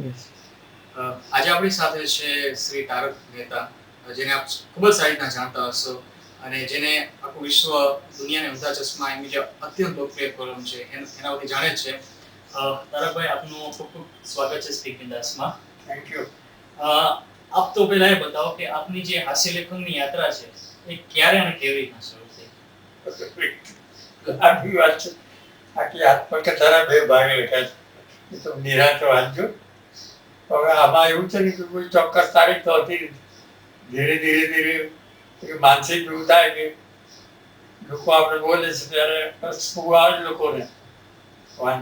Yes. આજે આપણી સાથે છે શ્રી તારક મહેતા, જેને આપ ખૂબ જ સારી રીતના જાણતા હશો અને જેને આખું વિશ્વ દુનિયાને ઊંધા ચશ્મા એમની જે અત્યંત લોકપ્રિય કોલમ છે એના વતી જાણે છે. તારકભાઈ, આપનું ખૂબ ખૂબ સ્વાગત છે સ્પીક બિંદાસમાં. Thank you. આપ તો પહેલા એ બતાવો કે આપની જે હાસ્ય લેખનની યાત્રા છે એ ક્યારે અને કેવી રીતના શરૂ થઈ? આખી વાત છે. આખી આત્મકથાના બે ભાગ લખ્યા છે. એ તો નિરાંત વાંચજો. હવે આમાં એવું છે ને કે કોઈ ચોક્કસ તારીખ તો હતી નથી. ધીરે ધીરે ધીરે એક માનસિક એવું થાય કે લોકો આપણે બોલે છે ત્યારે હસવું આવે જ લોકોને.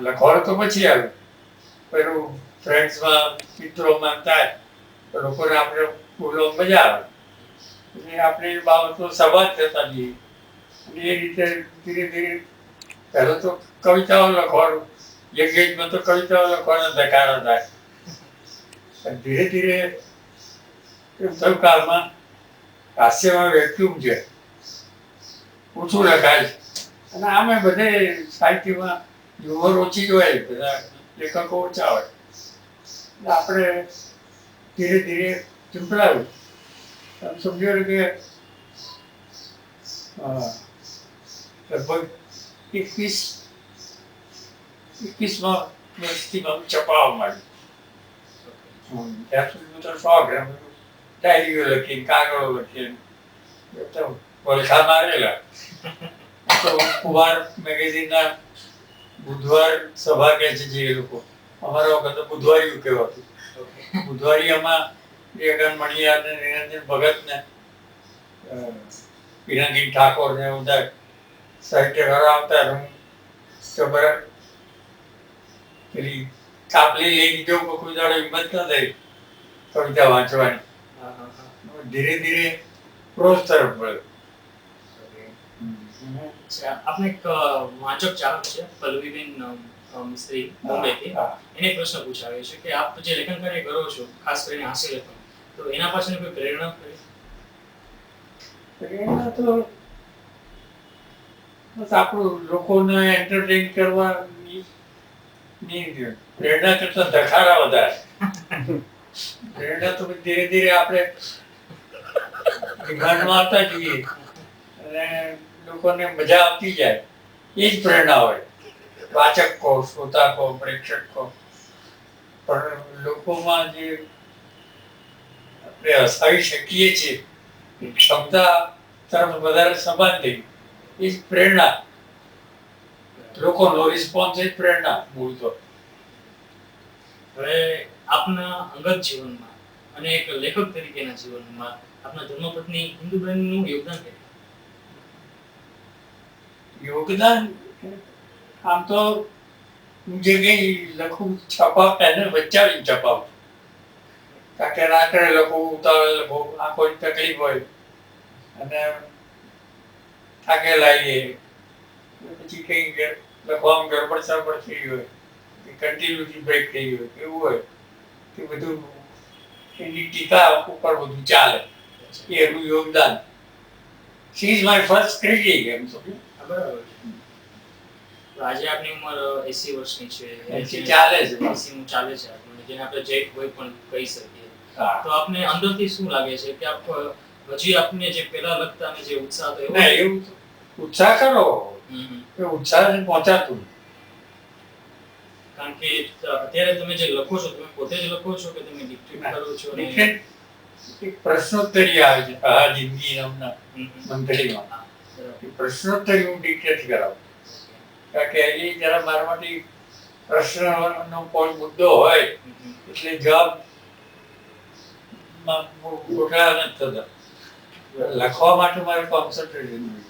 લખવાનું તો પછી આવે. પેલું ફ્રેન્ડ્સમાં મિત્રોમાં થાય તો લોકોને આપણે બોલવા મજા આવે. એટલે આપણે એ બાબતો સવાજ થતા જઈએ. અને એ રીતે ધીરે ધીરે પહેલાં તો કવિતાઓ લખવાનું, યંગ એજમાં તો કવિતાઓ લખવાના ધકારા થાય. ધીરે ધીરે એમ થયું કે આમાં હાસ્યમાં વેક્યુમ છે, ઓછું લખાય છે. અને આમે બધે સાહિત્યમાં હ્યુમર ઓછી જ હોય, બધા લેખકો ઓછા હોય. એટલે આપણે ધીરે ધીરે ચૂંટલાવ્યું. આમ સમજો કે લગભગ 21માં વર્ષથી છપાવવા માંડ્યું. ત્યાં સુધી તો શોખ એમ ડાયરીઓ લખીને, કાગળો લખીને વલખા મારેલા. તો કુવાર મેગેઝિનના બુધવાર સભા કહે છે જે એ લોકો, અમારા વખત તો બુધવારીયું કહેવાતું. બુધવારીયામાં જયકાંત મણિયાર ને નિરંજન ભગત ને પિનાકી ઠાકોર ને બધા સાહિત્યકારો આવતા. હું ખબર પેલી કાપલી લઈને જવું કે કોઈ દાડો હિંમત ન થઈ કવિતા વાંચવાની. ધીરે ધીરે પ્રોઝ તરફ વળ્યો. આપણે એક વાંચક ચાલક છે પલ્લવીબેન મિસ્ત્રી બોમ્બેથી, એને પ્રશ્ન પૂછાયો છે કે આપ જે લેખન કાર્ય કરો છો, ખાસ કરીને હાસ્ય લેખન, તો એના પાછળની કોઈ પ્રેરણા ખરી? પ્રેરણા તો બસ આપણું લોકોને એન્ટરટેન કરવાની પ્રેરણા કરતા ધખારા વધારે. પ્રેરણા તો ધીરે ધીરે આપણે ડિમાન્ડમાં આવતા જઈએ અને લોકોને મજા આવતી જાય, એ જ પ્રેરણા હોય. વાચક કહો, શ્રોતા કહો, પ્રેક્ષક કહો, પણ લોકોમાં જે આપણે હસાવી શકીએ છીએ ક્ષમતા તરફ વધારે સભાન થઈ, એ જ પ્રેરણા. લોકોનો રિસ્પોન્સ એ જ પ્રેરણા મૂળ તો. હવે આપના અંગત જીવનમાં અને એક લેખક તરીકેના જીવનમાં આપના ધર્મપત્ની ઇન્દુબેનનું યોગદાન કેટલું? યોગદાન આમ તો હું જે કંઈ લખું છપાવતા એને વચાવીને છપાવું. કારણ કે રાત્રે લખું, ઉતાવળે લખું, આંખોની તકલીફ હોય અને થાકેલા આવીએ, પછી કંઈક લખવામાં ગડબડ સડબડ થઈ હોય, કન્ટિન્યુટી બ્રેક થઈ હોય, એવું હોય કે બધું એની ટીકા ઉપર બધું ચાલે. એ એનું યોગદાન. She is my first critic એમ સમજો. બરાબર. આજે આપની ઉંમર 80 વર્ષની છે. 80 ચાલે છે. 80 ચાલે છે આપણને, જેને આપણે જેઠ ભાઈ પણ કહી શકીએ. હા. તો આપને અંદરથી શું લાગે છે કે આપ હજી આપને જે પહેલા લખતા અને જે ઉત્સાહ હતો ના, એવું ઉત્સાહ કરો, એ ઉત્સાહને પહોંચાતું. કારણ કે અત્યારે તમે જે લખો છો, તમે પોતે જ લખો છો કે તમે ડિક્ટેટ કરો છો? એક પ્રશ્નોત્તરી આવે છે આ જિંદગી નામના મંથળીમાં. પ્રશ્નોત્તરી હું ડિક્ટેટ કરાવું. કારણ કે એ જરા મારામાંથી પ્રશ્નનો કોઈ મુદ્દો હોય એટલે જવાબ ગોઠવા નથી થતા. લખવા માટે મારે કોન્સન્ટ્રેશન હોય.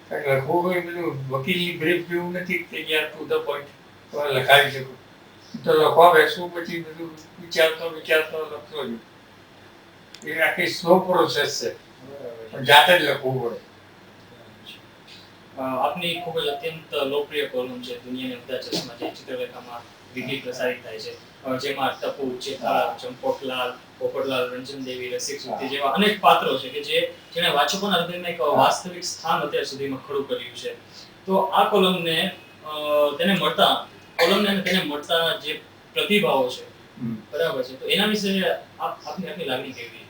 કારણ કે લખવું એ બધું વકીલની બ્રીફ જેવું નથી કે યાર ટુ ધ પોઈન્ટ લખાવી શકું. તો લખવા બેસવું પછી બધું વિચારતો લખતો જ. એ આખી સ્લો પ્રોસેસ છે, પણ જાતે જ લખવું પડે. આપની ખૂબ જ અત્યંત લોકપ્રિય કોલમ છે દુનિયાને ઊંધા ચશ્મા, જે ચિત્રલેખામાં વિધિ પ્રસારિત થાય છે, જેમાં ટપુ, જેઠાલાલ, ચંપકલાલ, પોપટલાલ, રંજનદેવી, રસિક સુરતી જેવા અનેક પાત્રો છે કે જેણે વાચકોના હૃદયમાં એક વાસ્તવિક સ્થાન અત્યાર સુધીમાં ખડું કર્યું છે. તો આ કોલમને તેને મળતા જે પ્રતિભાવો છે, હમ. બરાબર છે, તો એના વિશે આપની લાગણી કેવી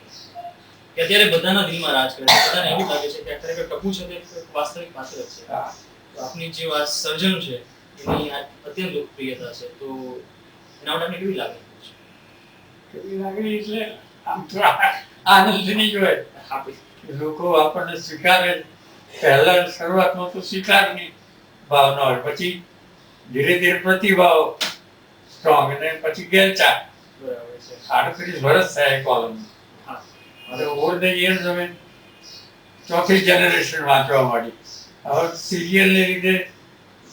છે કે અત્યારે બધાના દિલમાં રાજ કરે છે, બધાને એવું લાગે છે કે ખરેખર ટપુ છે તે વાસ્તવિક પાત્ર જ છે. હા. તો આપની જે વાત સર્જન છે એની અત્યંત લોકપ્રિયતા છે, તો એના માટે આપને કેવી લાગણી છે? કેવી લાગણી એટલે આમ તો આનંદની જ હોય. લોકો આપણને સ્વીકારે, પહેલા શરૂઆતમાં તો સ્વીકારની ભાવના હોય, પછી ધીરે ધીરે પ્રતિભાવ સ્ટ્રોંગ, અને પછી ગેરચાર. બરાબર છે. 38 વર્ષ થયા કોલમ. હા. અને ઓવર ધ યર્સ અમે ચોથી જનરેશન વાંચવા માંડી. હવે સિરિયલને લીધે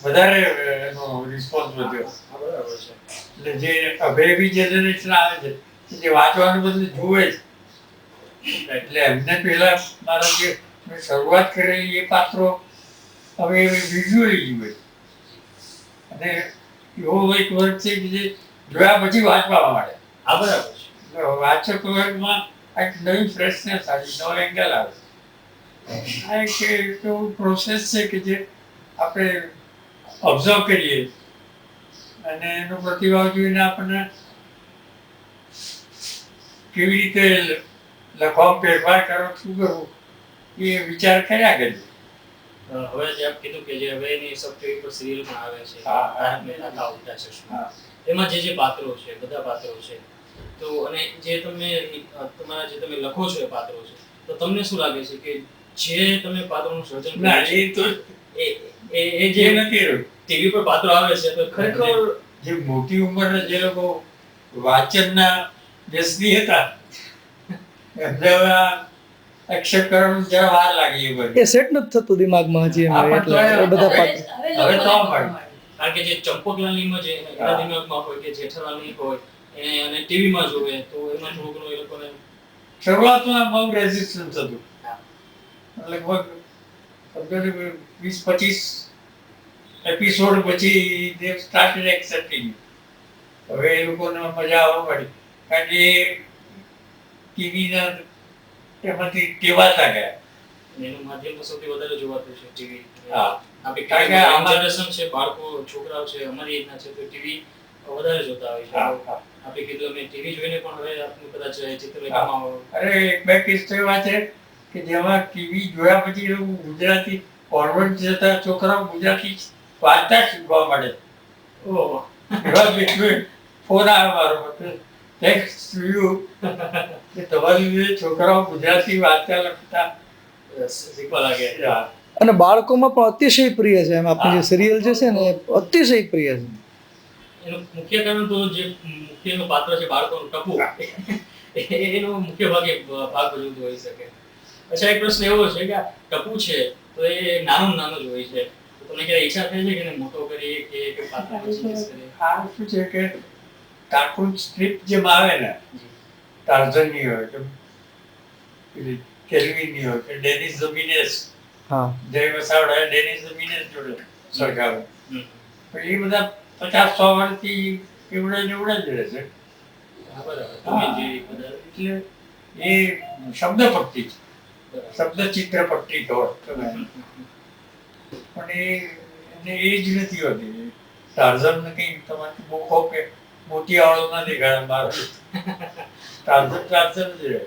વધારે એનો રિસ્પોન્સ વધ્યો. હા, બરાબર છે. એટલે જે અભેબી જનરેશન આવે છે જે વાંચવાનું બદલે જુએ જ. એટલે એમને પહેલા મારા જે મેં શરૂઆત કરેલી એ પાત્રો હવે વિઝ્યુઅલી જુએ. અને એવો એક વર્ગ છે કે જે જોયા પછી વાંચવા માંડે. હા, બરાબર છે. એટલે વાચક વર્ગમાં એક નવી ફ્રેશનેસ આવી, નવો એંગલ આવે. આ એક એવું પ્રોસેસ છે કે જે આપણે ઓબ્ઝર્વ કરીએ અને એનો પ્રતિભાવ જોઈને આપણને કેવી રીતે લખવામાં ફેરફાર કરો, શું કરવું એ વિચાર કર્યા કરીએ. હવે જે આપ કીધું કે જે હવે એની સબ ટીવી પર સિરિયલ પણ આવે છે, હા. તારક મહેતા કા ઉલ્ટા ચશ્મા, હા. એમાં જે પાત્રો છે, બધા પાત્રો છે, તો અને જે તમે તમારા જે તમે લખો છો એ પાત્રો છે, તો તમને શું લાગે છે કે જે તમે પાત્રોનું સર્જન ના, કર્યું એ તો છે એ જે જે નથી રહ્યું. ટીવી પર પાત્રો આવે છે તો ખરેખર જે મોટી ઉંમરના જે લોકો વાંચનના વ્યસની હતા એમને હવે આ એક્સેપ્ટ કરવાનું જરા વાર લાગી. એ બધું એ સેટ નથી થતું દિમાગમાં હજી હા, એમાં, પણ એટલે તો એ બધા હવે પાત્ર હવે તો મળે. કારણ કે જે ચંપકલાલની જે એના દિમાગમાં હોય કે જેઠાલાલની હોય અને ટીવીમાં જોવે તો એમાં થોડું ઘણું એ લોકોને શરૂઆતમાં બહુ રેઝિસ્ટન્સ હતું. હા. લગભગ 20-25 એપિસોડ પછી they started accepting. હવે એ લોકોને મજા આવવા માંડી, કારણ કે ટીવીના એમાંથી ટેવાતા ગયા. એનું માધ્યમ સૌથી વધારે જોવાતું છે ટીવી. હા. આપણી કારણ કે કારણ કે આમાં- જનરેશન છે, બાળકો છોકરાઓ છે, અમારી એજના છે, તો ટીવી વધારે જોતા હોય છે. હા, હા. આપણે કીધું અમે ટીવી જોઈને પણ હવે આપણું કદાચ હા. ચિત્રલેખામાં અરે એક બે કેસ તો એવા છે કે જેમાં ટીવી જોયા પછી એવું ગુજરાતી કોન્વેન્ટ જતા છોકરાઓ ગુજરાતી વાંચતા શીખવા મળે. ઓહ એવા બી ફોન આવ્યો મારો થેન્ક્સ ટુ યુ કે તમારી લીધે છોકરાઓ ગુજરાતી વાંચતા લખતા શીખવા લાગ્યા. અને બાળકોમાં પણ અતિશય પ્રિય છે. એમ આપણી જે હા. સિરિયલ જે છે ને એ અતિશય પ્રિય છે. એનું મુખ્ય કારણ તો જે મુખ્ય એનું પાત્ર છે બાળકોનું ટપુ એનો મુખ્ય ભાગ ભજવતો હોઈ શકે. અચ્છા, એક પ્રશ્ન એવો છે કે આ ટપુ છે તો એ નાનો નાનો જ હોય છે, તો તમને ક્યારે ઈચ્છા થઈ છે કે એને મોટો કરીએ કે પાત્રને ચેન્જીસ કરીએ? આ શું છે કે કાર્ટૂન સ્ટ્રીપ જેમ આવે ને, ટાર્ઝનની હોય કે પેલી કેલ્વીનની હોય કે ડેનિસ ઝમીનેસ, હા, જય વસાવડા ડેનિસ ઝમીનેસ જોડે સરખાવે. હમ. પણ એ બધા 50-100 વર્ષથી એવડા ને એવડા જ રહેશે. હા, બરાબર. હા. તમે જે બધા એટલે એ શબ્દ પટ્ટી છે, બરાબર. શબ્દ ચિત્ર પટ્ટી કહો તમે. પણ એને એ જ નથી હોતી. ટાર્ઝન કંઈ તમારી બુકો કે મોટી આવડો ના દેખાડે મારો. ટાર્ઝન જ રહે.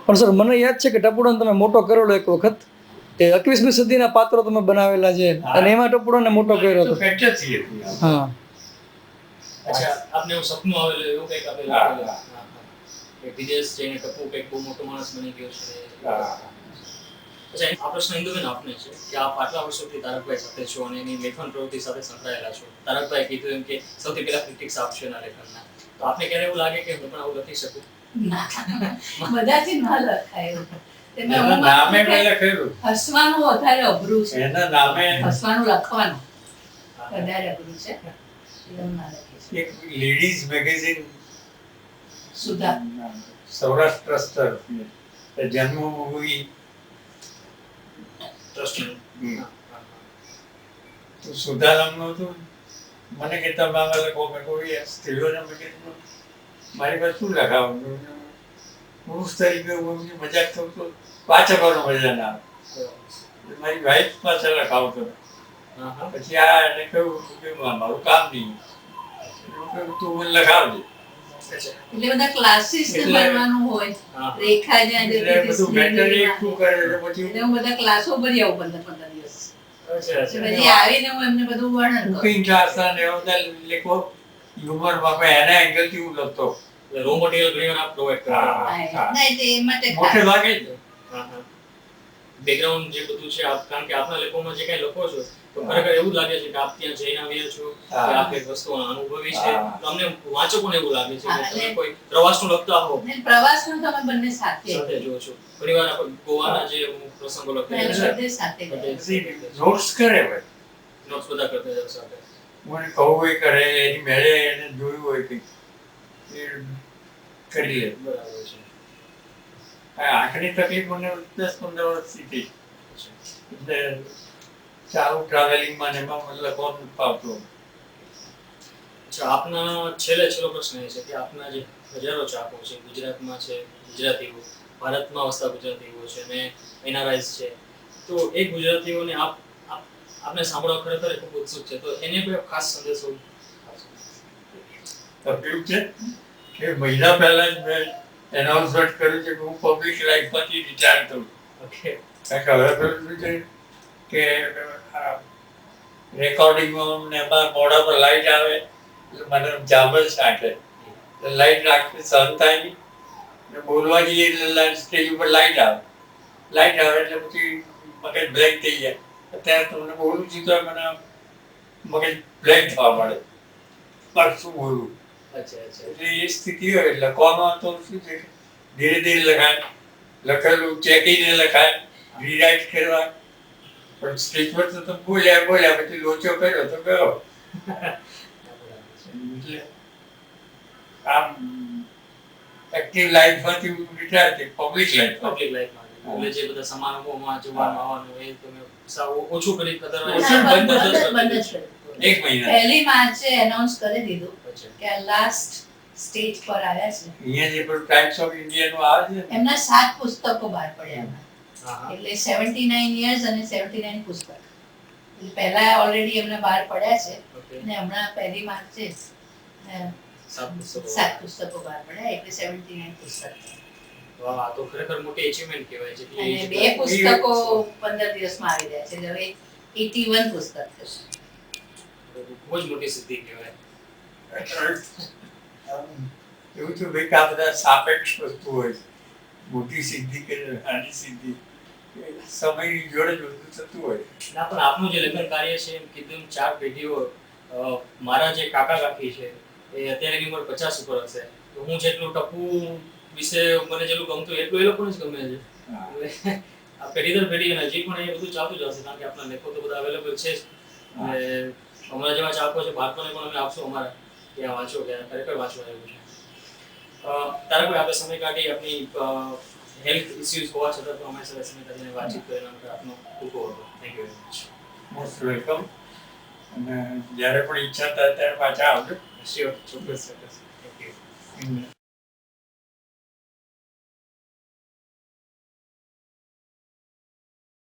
પણ સર મને યાદ છે કે ટપુડાને તમે મોટો કરેલો એક વખત, કે 21મી સદીના પાત્રો તમે બનાવેલા છે અને એમાં ટપુડાને મોટો કર્યો તો હતો. ફેન્ટસી હતી. હા, અચ્છા, આપને એવું સપનું આવેલું એવું કંઈક આપણે હા, લખેલું? હા. હા, હા. કે વિદેશ જઈને ટપુ કંઈક બહુ મોટો માણસ બની ગયો છે. હા. અચ્છા, આ પ્રશ્ન ઇન્દુબેન આપને છે કે આપ આટલા વર્ષોથી તારકભાઈ સાથે છો અને એની લેખન પ્રવૃત્તિ સાથે સંકળાયેલા છો. તારકભાઈ કીધું એમ કે સૌથી પહેલા ક્રિટિક્સ આપશે એના લેખનના, તો આપને ક્યારે એવું લાગે કે હું પણ આવું લખી શકું? બધાથી ન લખાય. તેમાં એના હું નામે માનું મેં કે લખેલું. હસવાનું વધારે અઘરું છે. એના નામે હસવાનું લખવાનું વધારે અઘરું છે. એટલે હું ના લખી શકું. એક લેડીઝ મેગેઝિન સુધા સૌરાષ્ટ્ર ટ્રસ્ટ તરફથી જન્મભૂમિ ટ્રસ્ટનું. હમ. હા, હા, તો સુધારામનું હતું. મને કે તમે આમાં લખો. મેં કહ્યું યાર સ્ત્રીઓના મેગેઝિનમાં મારી પાસે શું લખાવું? પુરુષ તરીકે હું એમની મજાક થયું તો વાચકોનો મજા ના આવે. એટલે મારી વાઈફ પાસે લખાવતો. હા, હા. પછી આ એને કહ્યું કે મારું કામ નહીં. તું મને લખાવજે. અચ્છા. એટલે બધા ક્લાસીસ એટલે- ભરવાનું હોય હા. રેખા જ્યાં જતી એટલે હતી બધું મેટર સ્ત્રીલિંગમાં. એકઠું કરે એટલે પછી એટલે હું બધા ક્લાસો ભરી આવું 15 દિવસ અચ્છા, અચ્છા. પછી આવીને હું એમને બધું વર્ણન કરું કુકિંગ ક્લાસ ને એવા બધા લેખો હ્યુમરમાં પણ એના એંગલથી હું લખતો. એટલે રો મટીરિયલ ઘણી વાર આપ પ્રોવાઈડ કરો. હા. હા, ના એટલે એ માટે મોટે ખાસ. ભાગે જ. હા, હા. બેકગ્રાઉન્ડ જે બધું છે આપ કારણ કે આપના લેખોમાં જે કઈ લખો છો તો ખરેખર એવું લાગે છે કે આપ ત્યાં જઈને આવ્યા છો કે હા. આપ એક વસ્તુ અનુભવી છે હા. તો અમને વાંચકોને એવું લાગે છે હા, કે તમે એટલે- કોઈ પ્રવાસનું લખતા હો ને પ્રવાસનું તો અમે બંને સાથે સાથે જો છો ઘણીવાર આપણે ગોવાના જે અમુક પ્રસંગો લખીએ અમે છીએ બધે સાથે ગયા. પછી નોટ્સ કરે ભાઈ. નોટ્સ બધા કરતા જાવ સાથે મને કહું એ કરે એની મેળે એને જોયું હોય કંઈક એ કરી લે. બરાબર છે. આ આંખની તકલીફ મને 10-15 વર્ષથી થઈ. એટલે ચાલુ ટ્રાવેલિંગમાં ને એમાં મને લખવાનું જ ફાવતું. અચ્છા, આપના છેલ્લો પ્રશ્ન એ છે કે આપના જે હજારો ચાહકો છે ગુજરાતમાં છે ગુજરાતીઓ ભારતમાં વસતા ગુજરાતીઓ છે અને એનઆરઆઈસ છે તો એ ગુજરાતીઓને આપને સાંભળવા ખરેખર ખૂબ ઉત્સુક છે તો એને કોઈ ખાસ સંદેશો આપશો? તકલીફ છે કે મહિના પહેલા જ મેં એનાઉન્સમેન્ટ કર્યું છે કે હું પબ્લિક લાઈફમાંથી રિટાયર થઉં. ઓકે. કારણ કે હવે પેલું શું છે કે રેકોર્ડિંગમાં ને એમાં મોઢા પર લાઈટ આવે એટલે મને જામ જ નાખે. એટલે લાઈટ નાખી સહન થાય નહીં. ને બોલવા જઈએ એટલે સ્ટેજ ઉપર લાઈટ આવે. લાઈટ આવે એટલે પછી મગજ બ્લેક થઈ જાય. અત્યારે તમને બોલું છું તો મને મગજ બ્લેક થવા મળે. પણ શું બોલવું? અચ્છા, અચ્છા. એટલે એ સ્થિતિ હોય એટલે લખવામાં તો શું છે ધીરે ધીરે લખાય, લખેલું ચેકીને લખાય, રીરાઇટ કરવા. પણ સ્ટેજ પર તો તમે બોલ્યા પછી લોચો કર્યો તો ગયો. એટલે આમ એક્ટિવ લાઈફમાંથી હું રિટાયર થઈ પબ્લિક લાઈફ. પબ્લિક લાઈફમાં એટલે જે બધા સમારંભોમાં જોવાનું આવવાનું એ તમે સાવ ઓછું કરી કદર ઓછું ના, બંધ જ બંધ જ કર્યું. એક મહિના પહેલી માર્ચે એનાઉન્સ કરી દીધું અચ્છા. કે આ લાસ્ટ સ્ટેજ પર આવ્યા છે. અહીંયા જે પેલું ટાઈમ્સ ઓફ ઇન્ડિયાનું આવે છે ને, એમના 7 પુસ્તકો બહાર પડ્યા એમના. હા, હા. એટલે 79 years અને 79 પુસ્તક એટલે પહેલા ઓલરેડી એમના બહાર પડ્યા છે ઓકે. અને હમણાં પહેલી માર્ચે સાત પુસ્તકો. 7 પુસ્તકો બહાર પડ્યા એટલે 79 પુસ્તક વાહ, આ તો ખરેખર મોટી અચીવમેન્ટ કહેવાય છે કે અને એ 2 પુસ્તકો 15 દિવસમાં આવી રહ્યા છે એટલે હવે 81 પુસ્તક થશે. બહુ જ મોટી સિદ્ધિ કહેવાય. એવું તો ભાઈ કે આ બધા સાપેક્ષ વસ્તુ હોય છે. મોટી સિદ્ધિ કે નાની સિદ્ધિ એ સમયની જોડે જ બધું થતું હોય. ના પણ આપનું જે લેખન કાર્ય છે એમ કીધું એમ 4 પેઢીઓ મારા જે કાકા કાકી છે એ અત્યારેની ઉંમર 50 ઉપર હશે તો હું જેટલું ટપુ વિશે મને જેટલું ગમતું એટલું એ લોકોને જ ગમે છે. હા. એટલે આ પેઢી દર પેઢી અને હજી પણ એ બધું ચાલતું જ હશે કારણ કે આપણા લેખો તો બધા અવેલેબલ છે જ. અને અમારા જેવા ચાહકો છે બાળકોને પણ અમે આપશું અમારા કે આ વાંચો કે આ ખરેખર વાંચવા એવું છે. તારકભાઈ આપણે સમય કાઢી આપની હેલ્થ ઇસ્યુઝ હોવા છતાં પણ અમારી સાથે સમય કાઢીને વાતચીત કરી એના માટે આપનો ખૂબ ખૂબ આભાર. Thank you very much. Most welcome. અને જ્યારે પણ ઈચ્છા થાય ત્યારે પાછા આવજો. શ્યોર, ચોક્કસ ચોક્કસ. Thank you.